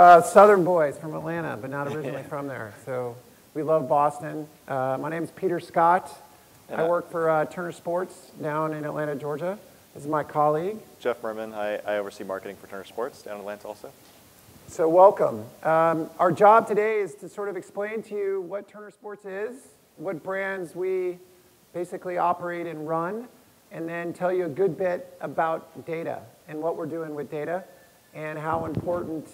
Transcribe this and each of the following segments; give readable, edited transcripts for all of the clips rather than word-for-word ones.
Southern boys from Atlanta, but not originally from there. So we love Boston. My name is Peter Scott. I work for Turner Sports down in Atlanta, Georgia. This is my colleague. Jeff Mirman. I oversee marketing for Turner Sports down in Atlanta also. So welcome. Our job today is to sort of explain to you what Turner Sports is, what brands we basically operate and run, and then tell you a good bit about data and what we're doing with data and how important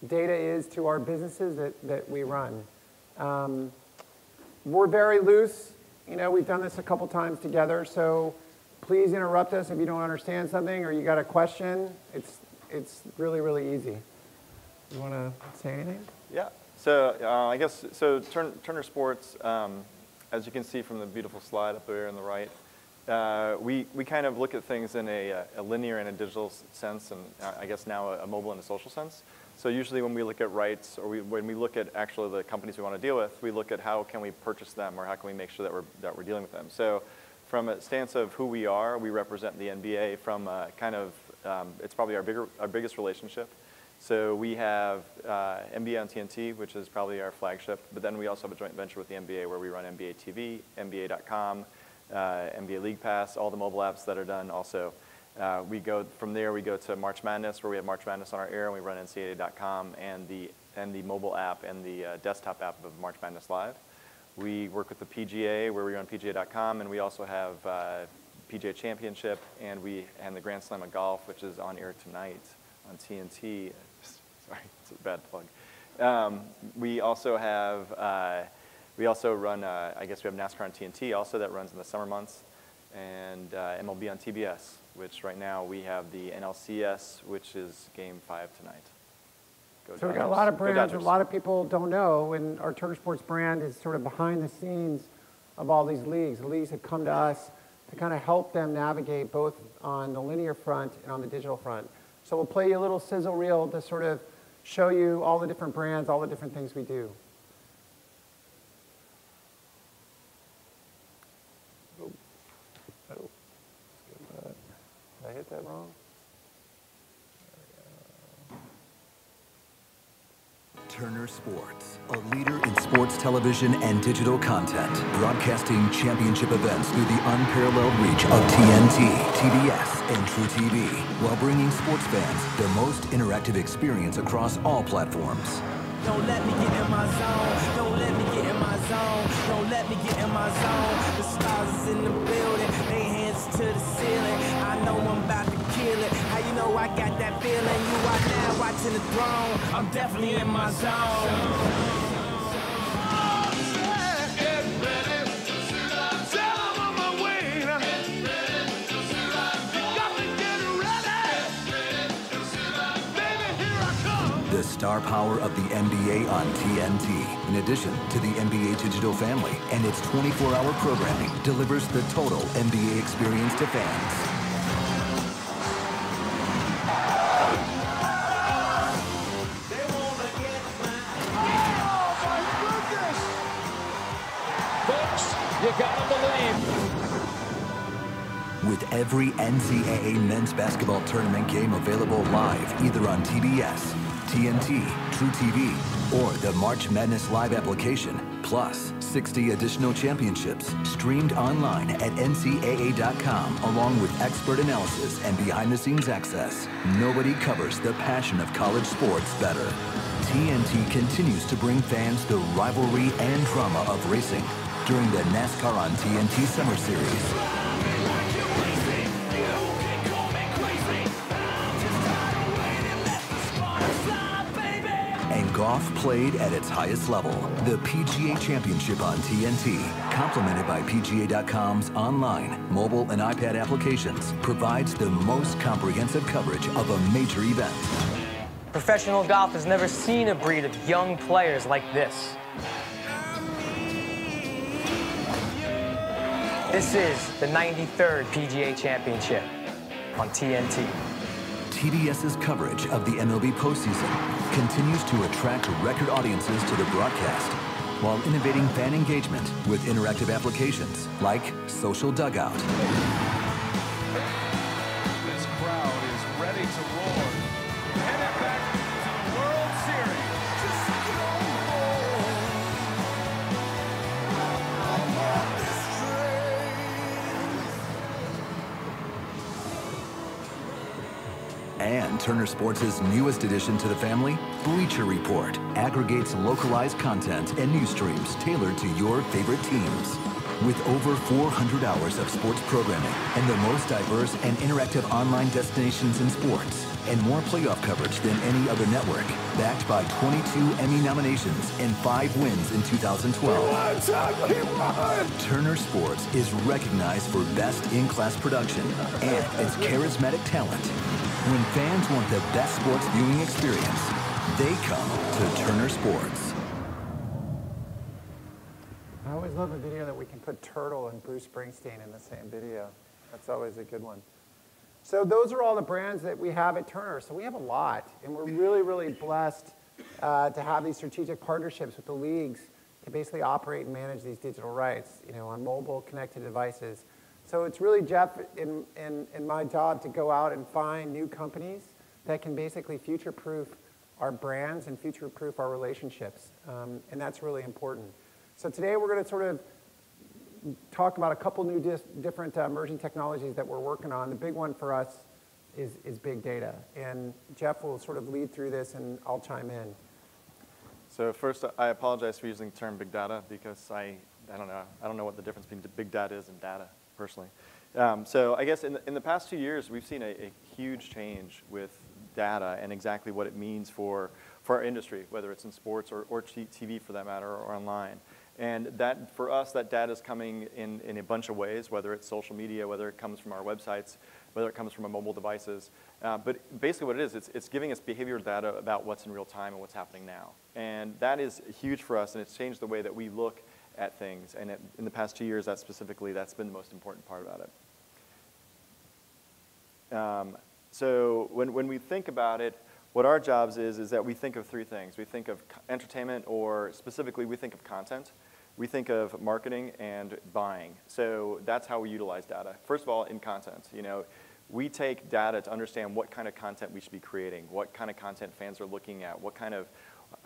data is to our businesses that we run. We're very loose. You know, we've done this a couple times together, so please interrupt us if you don't understand something or you got a question. It's really, really easy. You want to say anything? Yeah. So I guess Turner Sports, as you can see from the beautiful slide up there on the right, we kind of look at things in a linear and a digital sense, and I guess now a mobile and a social sense. So usually when we look at rights, or when we look at actually the companies we want to deal with, we look at how can we purchase them, or how can we make sure that we're dealing with them. So from a stance of who we are, we represent the NBA from kind of it's probably our biggest relationship. So we have NBA on TNT, which is probably our flagship, but then we also have a joint venture with the NBA where we run NBA TV, NBA.com, NBA League Pass, all the mobile apps that are done also. We go from there, we go to March Madness, where we have March Madness on our air, and we run NCAA.com and the mobile app and the desktop app of March Madness Live. We work with the PGA, where we run PGA.com, and we also have PGA Championship, and the Grand Slam of Golf, which is on air tonight on TNT. Sorry, it's a bad plug. We also run, I guess we have NASCAR on TNT also that runs in the summer months, and MLB on TBS, which right now we have the NLCS, which is Game 5 tonight. So we got a lot of brands a lot of people don't know, and our Turner Sports brand is sort of behind the scenes of all these leagues. The leagues have come to us to kind of help them navigate both on the linear front and on the digital front. So we'll play you a little sizzle reel to sort of show you all the different brands, all the different things we do. Oh. Did I hit that wrong? Turner Sports, a leader in sports television and digital content, broadcasting championship events through the unparalleled reach of TNT, TBS, and True TV, while bringing sports fans the most interactive experience across all platforms. Don't let me get in my zone. Don't let me get in my zone. Don't let me get in my zone. The stars is in the building. They hands to the ceiling. I know I'm about to kill it. How you know I got that feeling? You are now watching the throne. I'm definitely in my zone. The star power of the NBA on TNT, in addition to the NBA digital family and its 24-hour programming, delivers the total NBA experience to fans. Folks, you gotta believe. With every NCAA men's basketball tournament game available live, either on TBS, TNT, True TV, or the March Madness Live application, plus 60 additional championships streamed online at NCAA.com, along with expert analysis and behind-the-scenes access. Nobody covers the passion of college sports better. TNT continues to bring fans the rivalry and drama of racing during the NASCAR on TNT Summer Series. And golf played at its highest level. The PGA Championship on TNT, complemented by PGA.com's online, mobile, and iPad applications, provides the most comprehensive coverage of a major event. Professional golf has never seen a breed of young players like this. This is the 93rd PGA Championship on TNT. TBS's coverage of the MLB postseason continues to attract record audiences to the broadcast, while innovating fan engagement with interactive applications like Social Dugout. This crowd is ready to roar. Headed back to the World And Turner Sports' newest addition to the family, Bleacher Report, aggregates localized content and news streams tailored to your favorite teams. With over 400 hours of sports programming and the most diverse and interactive online destinations in sports, and more playoff coverage than any other network, backed by 22 Emmy nominations and 5 wins in 2012. Turner Sports is recognized for best-in-class production and its charismatic talent. When fans want the best sports viewing experience, they come to Turner Sports. I always love a video that we can put Turtle and Bruce Springsteen in the same video. That's always a good one. So those are all the brands that we have at Turner. So we have a lot, and we're really, really blessed to have these strategic partnerships with the leagues to basically operate and manage these digital rights, on mobile connected devices. So it's really, Jeff, in my job to go out and find new companies that can basically future-proof our brands and future-proof our relationships, and that's really important. So today we're going to sort of talk about a couple new different emerging technologies that we're working on. The big one for us is big data, and Jeff will sort of lead through this, and I'll chime in. So first, I apologize for using the term big data because I don't know what the difference between big data is and data, personally. So I guess in the past 2 years, we've seen a huge change with data and exactly what it means for our industry, whether it's in sports or TV for that matter, or online. And that, for us, that data is coming in a bunch of ways, whether it's social media, whether it comes from our websites, whether it comes from our mobile devices. But basically what it is, it's giving us behavioral data about what's in real time and what's happening now. And that is huge for us, and it's changed the way that we look at things. And in the past 2 years, that's been the most important part about it. So when we think about it, what our jobs is that we think of 3 things. We think of entertainment, or specifically we think of content. We think of marketing and buying. So that's how we utilize data. First of all, in content, we take data to understand what kind of content we should be creating, what kind of content fans are looking at,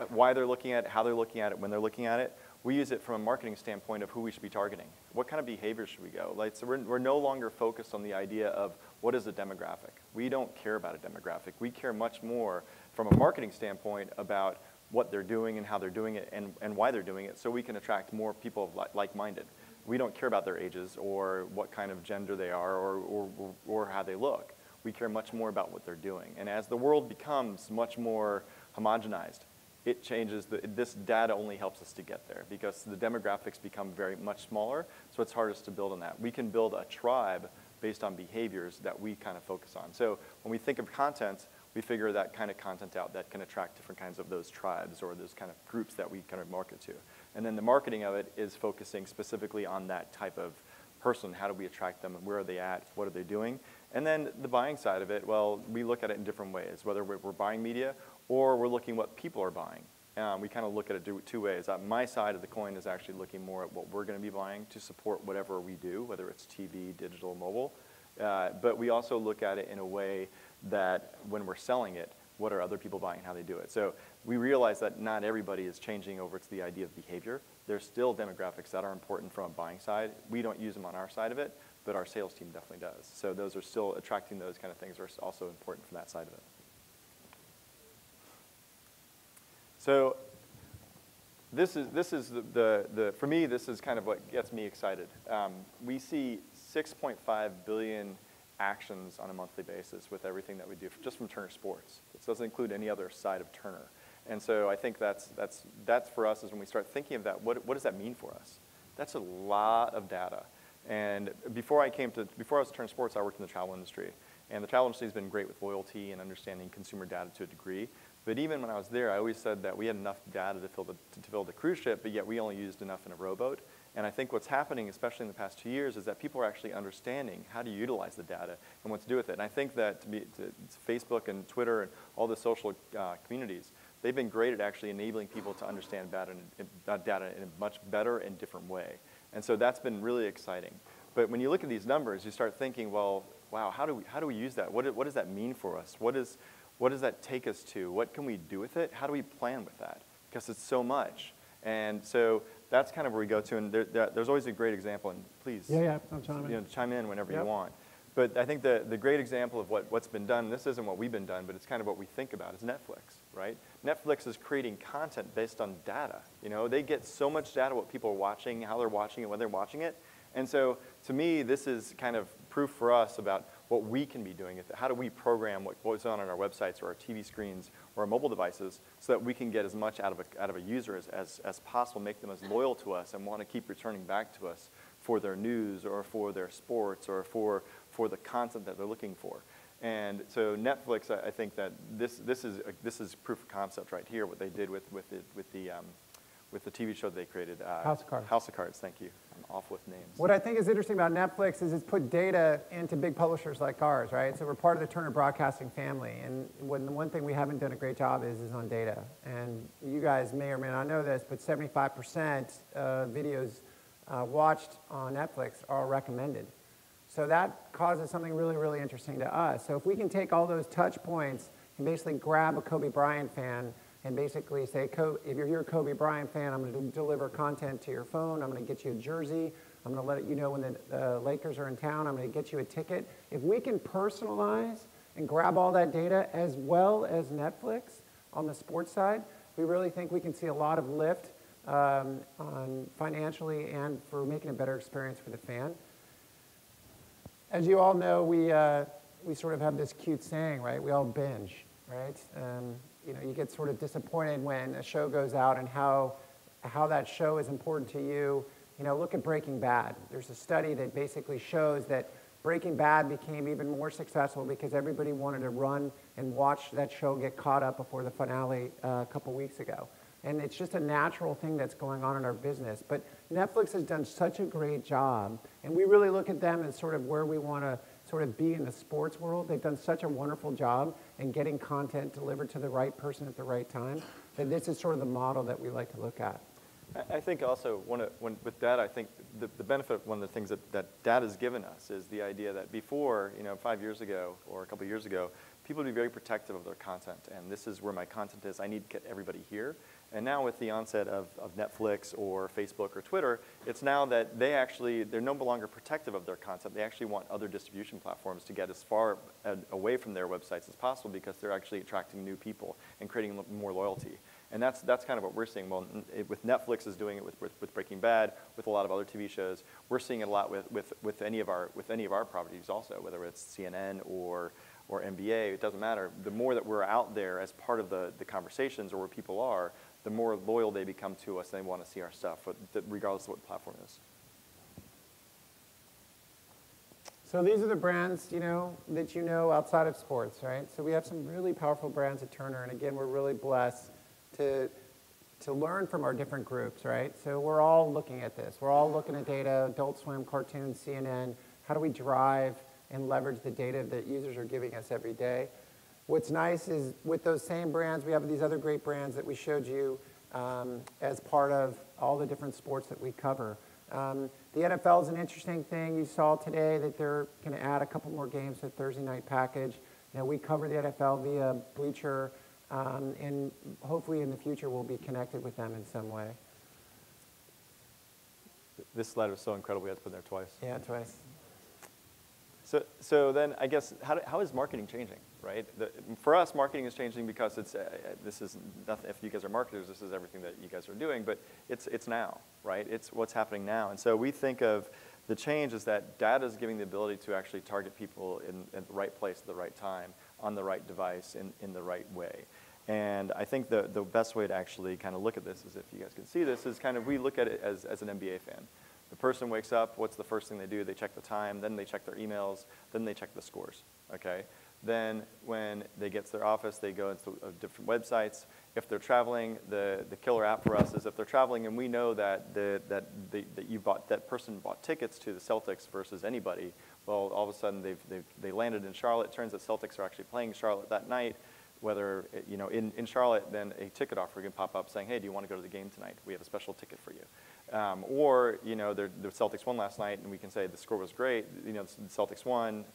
why they're looking at it, how they're looking at it, when they're looking at it. We use it from a marketing standpoint of who we should be targeting. What kind of behavior should we go? So we're no longer focused on the idea of what is the demographic. We don't care about a demographic. We care much more from a marketing standpoint about what they're doing and how they're doing it and why they're doing it, so we can attract more people like-minded. We don't care about their ages or what kind of gender they are or how they look. We care much more about what they're doing. And as the world becomes much more homogenized, it changes. This data only helps us to get there because the demographics become very much smaller, so it's hardest to build on that. We can build a tribe based on behaviors that we kind of focus on. So when we think of content, we figure that kind of content out that can attract different kinds of those tribes or those kind of groups that we kind of market to. And then the marketing of it is focusing specifically on that type of person. How do we attract them? Where are they at? What are they doing? And then the buying side of it, well, we look at it in different ways, whether we're buying media or we're looking what people are buying. We kind of look at it 2 ways. My side of the coin is actually looking more at what we're going to be buying to support whatever we do, whether it's TV, digital, mobile. But we also look at it in a way that when we're selling it, what are other people buying and how they do it. So we realize that not everybody is changing over to the idea of behavior. There's still demographics that are important from a buying side. We don't use them on our side of it, but our sales team definitely does. So those are still attracting those kind of things are also important from that side of it. So this is for me, this is kind of what gets me excited. We see 6.5 billion actions on a monthly basis with everything that we do, just from Turner Sports. This doesn't include any other side of Turner. And so I think that's for us is when we start thinking of that, what does that mean for us? That's a lot of data. And before I was at Turner Sports, I worked in the travel industry. And the travel industry has been great with loyalty and understanding consumer data to a degree. But even when I was there, I always said that we had enough data to fill the cruise ship, but yet we only used enough in a rowboat. And I think what's happening, especially in the past 2 years, is that people are actually understanding how to utilize the data and what to do with it. And I think that Facebook and Twitter and all the social communities, they've been great at actually enabling people to understand data in a much better and different way. And so that's been really exciting. But when you look at these numbers, you start thinking, well, wow, how do we use that? What does that mean for us? What does that take us to? What can we do with it? How do we plan with that? Because it's so much. And so that's kind of where we go to. And there's always a great example. And please, I'm chiming in. Chime in whenever you want. But I think the great example of what's been done, and this isn't what we've been done, but it's kind of what we think about, is Netflix, right? Netflix is creating content based on data. You know, they get so much data, what people are watching, how they're watching it, when they're watching it. And so to me, this is kind of proof for us about what we can be doing. How do we program what goes on our websites or our TV screens or our mobile devices so that we can get as much out of a user as possible, make them as loyal to us and want to keep returning back to us for their news or for their sports or for the content that they're looking for. And so Netflix, I think that this is proof of concept right here, what they did with the TV show they created. House of Cards. House of Cards, thank you. I'm off with names. What I think is interesting about Netflix is it's put data into big publishers like ours, right? So we're part of the Turner Broadcasting family, and the one thing we haven't done a great job is on data. And you guys may or may not know this, but 75% of videos watched on Netflix are recommended. So that causes something really, really interesting to us. So if we can take all those touch points and basically grab a Kobe Bryant fan and basically say, if you're a Kobe Bryant fan, I'm going to deliver content to your phone. I'm going to get you a jersey. I'm going to let you know when the Lakers are in town. I'm going to get you a ticket. If we can personalize and grab all that data as well as Netflix on the sports side, we really think we can see a lot of lift on financially and for making a better experience for the fan. As you all know, we sort of have this cute saying, right? We all binge, right? You know, you get sort of disappointed when a show goes out and how that show is important to you. You know, look at Breaking Bad. There's a study that basically shows that Breaking Bad became even more successful because everybody wanted to run and watch that show get caught up before the finale a couple weeks ago. And it's just a natural thing that's going on in our business. But Netflix has done such a great job, and we really look at them as sort of where we want to sort of be in the sports world. They've done such a wonderful job in getting content delivered to the right person at the right time, that this is sort of the model that we like to look at. I think also, with data, I think the benefit, one of the things that data has given us is the idea that before, 5 years ago or a couple of years ago, people would be very protective of their content, and this is where my content is. I need to get everybody here. And now with the onset of Netflix or Facebook or Twitter, it's now that they're no longer protective of their content. They actually want other distribution platforms to get as far away from their websites as possible because they're actually attracting new people and creating more loyalty. And that's kind of what we're seeing. Well, with Netflix is doing it with Breaking Bad, with a lot of other TV shows. We're seeing it a lot with any of our properties also, whether it's CNN or NBA, it doesn't matter. The more that we're out there as part of the conversations or where people are, the more loyal they become to us and they want to see our stuff, regardless of what the platform is. So these are the brands, that you know outside of sports, right? So we have some really powerful brands at Turner, and again, we're really blessed to learn from our different groups, right? So we're all looking at this. We're all looking at data, Adult Swim, cartoons, CNN. How do we drive and leverage the data that users are giving us every day? What's nice is with those same brands, we have these other great brands that we showed you as part of all the different sports that we cover. The NFL is an interesting thing. You saw today that they're going to add a couple more games to the Thursday night package. We cover the NFL via Bleacher, and hopefully in the future we'll be connected with them in some way. This slide was so incredible, we had to put it there twice. Yeah, twice. So then I guess, how is marketing changing, right? For us, marketing is changing because this is nothing, if you guys are marketers, this is everything that you guys are doing, but it's now, right? It's what's happening now. And so we think of the change is that data is giving the ability to actually target people in the right place at the right time, on the right device, in the right way. And I think the best way to actually kind of look at this is, if you guys can see this, is kind of we look at it as an NBA fan. The person wakes up, what's the first thing they do? They check the time, then they check their emails, then they check the scores, okay? Then when they get to their office, they go into different websites. If they're traveling, the killer app for us is if they're traveling and we know that that person bought tickets to the Celtics versus anybody, well, all of a sudden they landed in Charlotte. Turns out Celtics are actually playing Charlotte that night. Whether, in Charlotte, then a ticket offer can pop up saying, hey, do you want to go to the game tonight? We have a special ticket for you. Or, the Celtics won last night, and we can say the score was great. The Celtics won,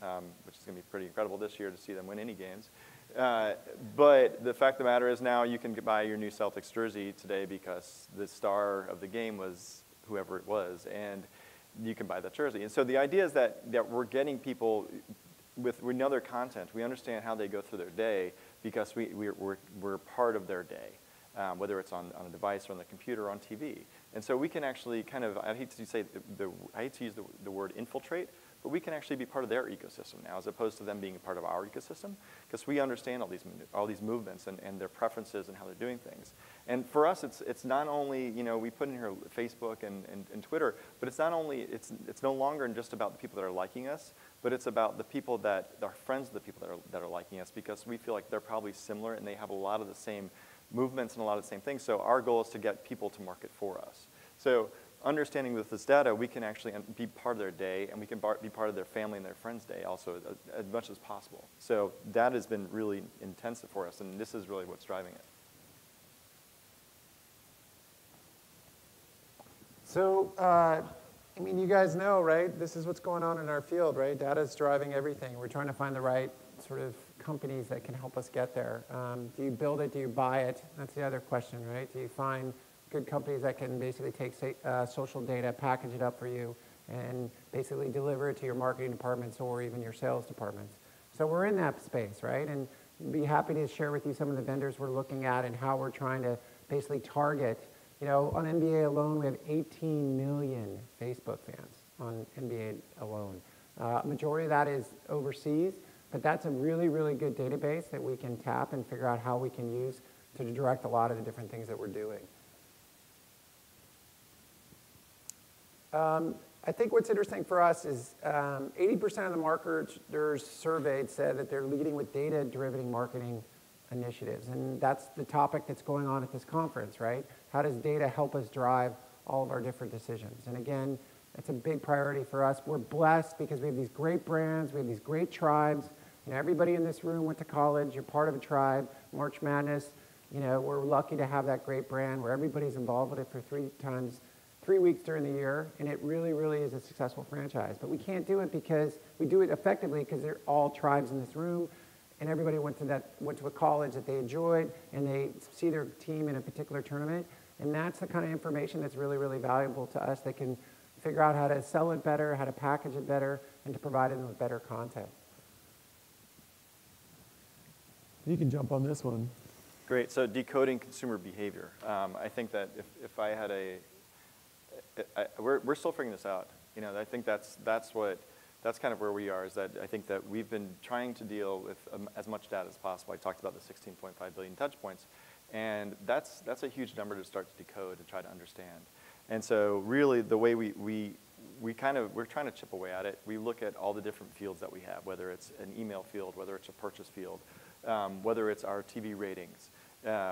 which is going to be pretty incredible this year to see them win any games. But the fact of the matter is now you can buy your new Celtics jersey today because the star of the game was whoever it was. And you can buy that jersey. And so the idea is that we're getting people with other content. We understand how they go through their day because we're part of their day, whether it's on a device or on the computer or on TV. And so we can actually kind of, I hate to use the word infiltrate, but we can actually be part of their ecosystem now, as opposed to them being a part of our ecosystem, because we understand all these movements and their preferences and how they're doing things. And for us, it's not only, we put in here Facebook and Twitter, but it's no longer just about the people that are liking us, but it's about the people that are friends of the people that are liking us, because we feel like they're probably similar and they have a lot of the same movements and a lot of the same things. So our goal is to get people to market for us. So understanding with this data, we can actually be part of their day, and we can be part of their family and their friends' day also as much as possible. So that has been really intensive for us, and this is really what's driving it. So, I mean, you guys know, right? This is what's going on in our field, right? Data is driving everything. We're trying to find the right sort of companies that can help us get there. Do you build it? Do you buy it? That's the other question, right? Do you find good companies that can basically take social data, package it up for you, and basically deliver it to your marketing departments or even your sales departments? So we're in that space, right? And be happy to share with you some of the vendors we're looking at and how we're trying to basically target. On NBA alone, we have 18 million Facebook fans on NBA alone. Majority of that is overseas, but that's a really, really good database that we can tap and figure out how we can use to direct a lot of the different things that we're doing. I think what's interesting for us is 80% of the marketers surveyed said that they're leading with data-driven marketing initiatives. And that's the topic that's going on at this conference, right? How does data help us drive all of our different decisions? And again, it's a big priority for us. We're blessed because we have these great brands, we have these great tribes. Everybody in this room went to college, you're part of a tribe. March Madness, we're lucky to have that great brand where everybody's involved with it for 3 weeks during the year, and it really, really is a successful franchise. But we can't do it because we do it effectively because they're all tribes in this room, and everybody went to a college that they enjoyed, and they see their team in a particular tournament, and that's the kind of information that's really, really valuable to us. They can figure out how to sell it better, how to package it better, and to provide them with better content. You can jump on this one. Great. So decoding consumer behavior. I think that if I had we're still figuring this out. I think that's kind of where we are. Is that I think that we've been trying to deal with as much data as possible. I talked about the 16.5 billion touch points, and that's a huge number to start to decode and try to understand. And so really the way we're trying to chip away at it. We look at all the different fields that we have, whether it's an email field, whether it's a purchase field, whether it's our TV ratings,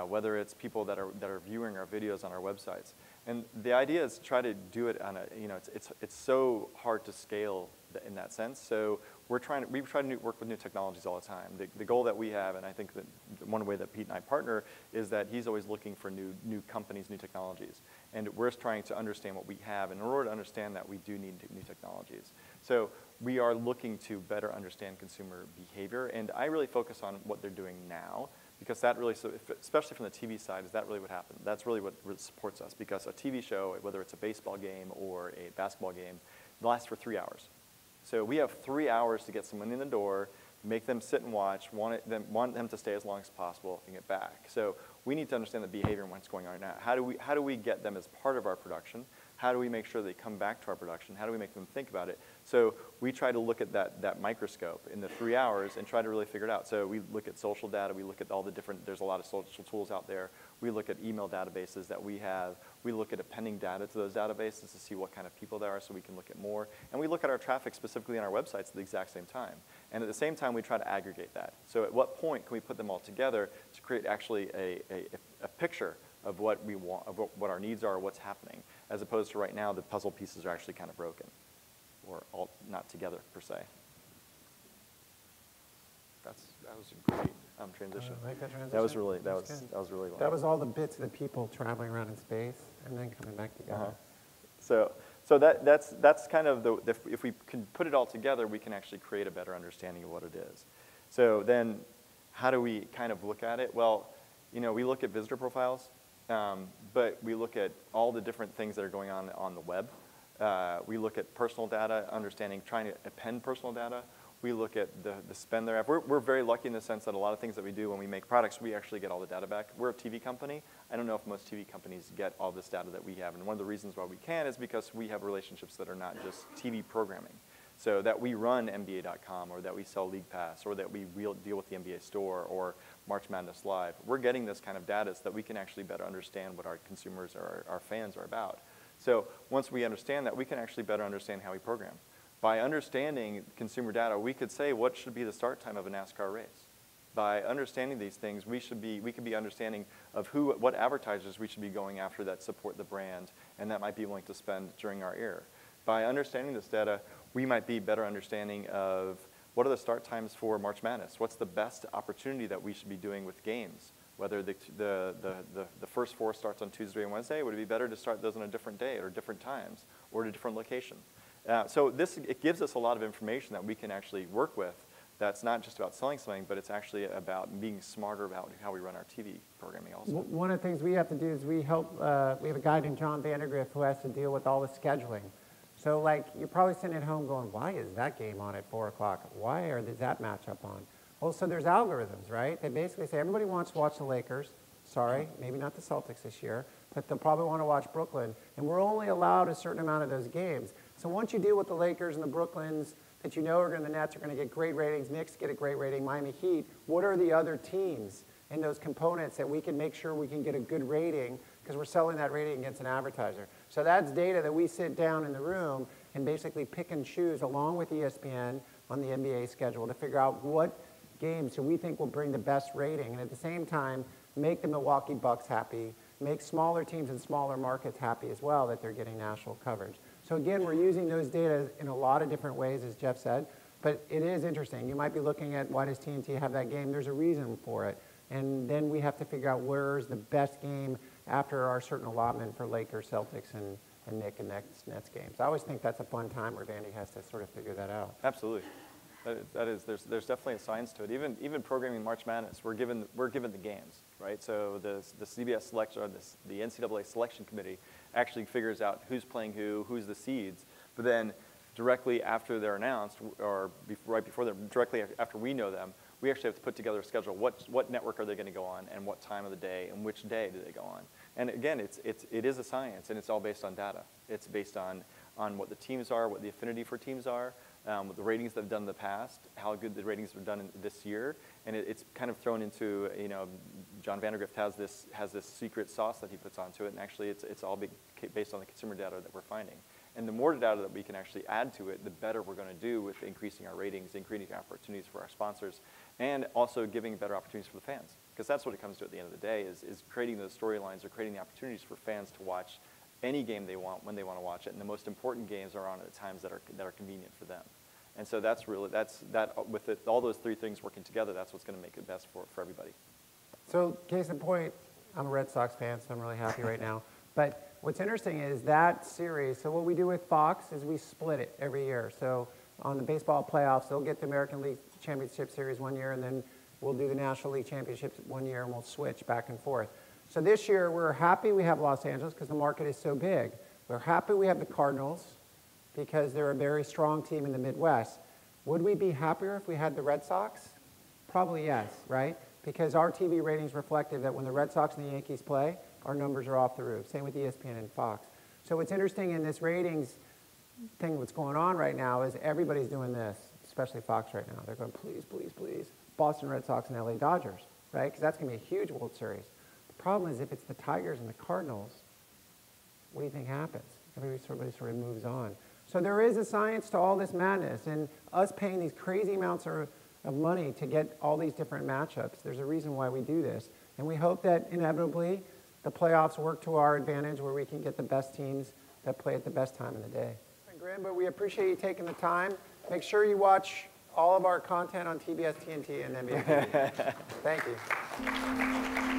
whether it's people that are viewing our videos on our websites. And the idea is to try to do it on it's so hard to scale in that sense. So we try to work with new technologies all the time. The goal that we have, and I think that one way that Pete and I partner, is that he's always looking for new companies, new technologies. And we're trying to understand what we have. And in order to understand that, we do need new technologies. So we are looking to better understand consumer behavior. And I really focus on what they're doing now, because that really, especially from the TV side, is that really what happened? That's really what supports us, because a TV show, whether it's a baseball game or a basketball game, lasts for 3 hours. So we have 3 hours to get someone in the door, make them sit and watch, want them to stay as long as possible, and get back. So we need to understand the behavior and what's going on now. How do we get them as part of our production? How do we make sure they come back to our production? How do we make them think about it? So we try to look at that microscope in the 3 hours and try to really figure it out. So we look at social data. We look at all the different, there's a lot of social tools out there. We look at email databases that we have. We look at appending data to those databases to see what kind of people there are so we can look at more. And we look at our traffic specifically on our websites at the exact same time. And at the same time, we try to aggregate that. So at what point can we put them all together to create actually a picture of what we want, of what our needs are, what's happening, as opposed to right now the puzzle pieces are actually kind of broken or all not together per se. That was a great transition. I like that transition. That was really well. That was all the bits of the people traveling around in space and then coming back together. So that's kind of if we can put it all together, we can actually create a better understanding of what it is. So then, how do we kind of look at it? Well, we look at visitor profiles, but we look at all the different things that are going on the web. We look at personal data, trying to append personal data. We look at the spend they're at. We're very lucky in the sense that a lot of things that we do when we make products, we actually get all the data back. We're a TV company. I don't know if most TV companies get all this data that we have. And one of the reasons why we can is because we have relationships that are not just TV programming. So that we run NBA.com, or that we sell League Pass, or that we deal with the NBA store, or March Madness Live. We're getting this kind of data so that we can actually better understand what our consumers or our fans are about. So once we understand that, we can actually better understand how we program. By understanding consumer data, we could say what should be the start time of a NASCAR race. By understanding these things, we could be understanding of what advertisers we should be going after that support the brand and that might be willing to spend during our air. By understanding this data, we might be better understanding of what are the start times for March Madness? What's the best opportunity that we should be doing with games? Whether the first four starts on Tuesday and Wednesday, would it be better to start those on a different day or different times or at a different location? So it gives us a lot of information that we can actually work with that's not just about selling something, but it's actually about being smarter about how we run our TV programming also. One of the things we have to do is we have a guy named John Vandergriff who has to deal with all the scheduling. So like you're probably sitting at home going, why is that game on at 4 o'clock? Why is that matchup on? Well, so there's algorithms, right? They basically say everybody wants to watch the Lakers. Sorry, maybe not the Celtics this year, but they'll probably want to watch Brooklyn. And we're only allowed a certain amount of those games. So once you deal with the Lakers and the Brooklyns that you know are going to, the Nets are going to get great ratings, Knicks get a great rating, Miami Heat, what are the other teams in those components that we can make sure we can get a good rating because we're selling that rating against an advertiser. So that's data that we sit down in the room and basically pick and choose along with ESPN on the NBA schedule to figure out what games do we think will bring the best rating, and at the same time make the Milwaukee Bucks happy, make smaller teams in smaller markets happy as well that they're getting national coverage. So again, we're using those data in a lot of different ways, as Jeff said, but it is interesting. You might be looking at why does TNT have that game? There's a reason for it. And then we have to figure out where's the best game after our certain allotment for Lakers, Celtics, and Knicks and Nets games. I always think that's a fun time where Vandy has to sort of figure that out. Absolutely. There's definitely a science to it. Even programming March Madness, we're given the games, right? So the CBS selection, or the NCAA selection committee actually figures out who's playing who's the seeds. But then directly after they're announced, or right before them, directly after we know them, we actually have to put together a schedule. What network are they going to go on, and what time of the day, and which day do they go on? And again, it is a science, and it's all based on data. It's based on what the teams are, what the affinity for teams are, what the ratings they've done in the past, how good the ratings have done this year, and it's kind of thrown into, John Vandergrift has this secret sauce that he puts onto it, and actually it's all based on the consumer data that we're finding. And the more data that we can actually add to it, the better we're going to do with increasing our ratings, increasing opportunities for our sponsors, and also giving better opportunities for the fans. Because that's what it comes to at the end of the day, is creating those storylines or creating the opportunities for fans to watch any game they want when they want to watch it. And the most important games are on at times that are convenient for them. And so with all those three things working together, that's what's going to make it best for everybody. So case in point, I'm a Red Sox fan, so I'm really happy right now. But what's interesting is that series, so what we do with Fox is we split it every year. So on the baseball playoffs, they'll get the American League Championship Series one year, and then we'll do the National League Championships one year, and we'll switch back and forth. So this year, we're happy we have Los Angeles because the market is so big. We're happy we have the Cardinals because they're a very strong team in the Midwest. Would we be happier if we had the Red Sox? Probably yes, right? Because our TV ratings reflective that when the Red Sox and the Yankees play, our numbers are off the roof. Same with ESPN and Fox. So what's interesting in this ratings thing, what's going on right now is everybody's doing this, especially Fox right now. They're going, please, please, please, Boston Red Sox and LA Dodgers, right? Because that's going to be a huge World Series. The problem is if it's the Tigers and the Cardinals, what do you think happens? Everybody sort of moves on. So there is a science to all this madness, and us paying these crazy amounts of money to get all these different matchups, there's a reason why we do this. And we hope that inevitably the playoffs work to our advantage where we can get the best teams that play at the best time of the day. Grim, but we appreciate you taking the time. Make sure you watch all of our content on TBS, TNT, and NBA. Thank you.